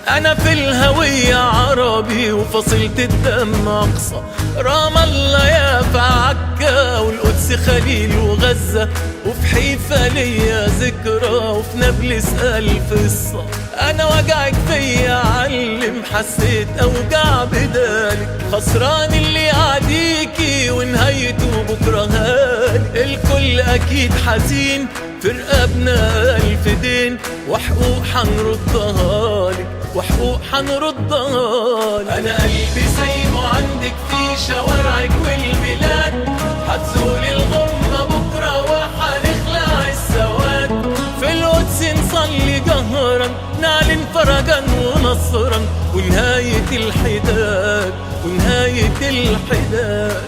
أنا في الهوية عربي وفصيلة الدم أقصى، رام الله يا عكا والقدس خليل وغزة، وفي حيفا ليا ذكرى وفي نابلس ألف قصة. أنا وجعك فيا علم، حسيت أوجع بدالك، خسران اللي عاديكي ونهايته بكرة هالي. الكل أكيد حزين في رقابنا ألف دين، وحقوق حنردها لك، وحقوق حنردها لك. أنا قلبي سايبه عندك في شوارعك والبلاد، هتزول الغمة بكرة وحنخلع السواد. في القدس نصلي جهرا، نعلن فرجا ونصرا، ونهاية الحداد، ونهاية الحداد.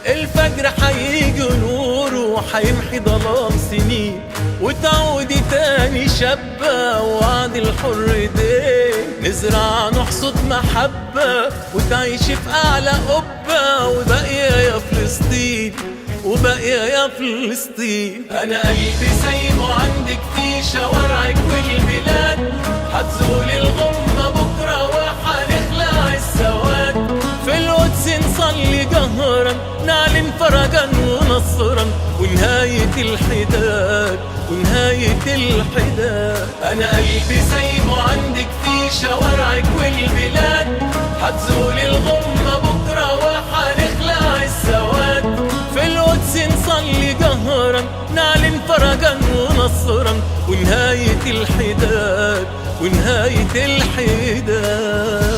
الفجر حيجي نور وحيمحي ظلام سنين، وتعودي تاني شابة وعد الحر دين. نزرع نحصد محبة وتعيشي في أعلى قبة، وباقية يا فلسطين، وباقية يا فلسطين. أنا قلبي سايبه عندك في شوارعك والبلاد، هتزول الغمة بكرة وحنخلع السواد. في القدس نصلي جهرا، نعلن فرجا ونصرا، ونهاية الحداد، ونهاية الحداد. أنا قلبي سايبه عندك في شوارعك والبلاد، هتزول الغمة بكرة وحنخلع السواد. في القدس نصلي جهرا، نعلن فرجا ونصرا، ونهاية الحداد، ونهاية الحداد.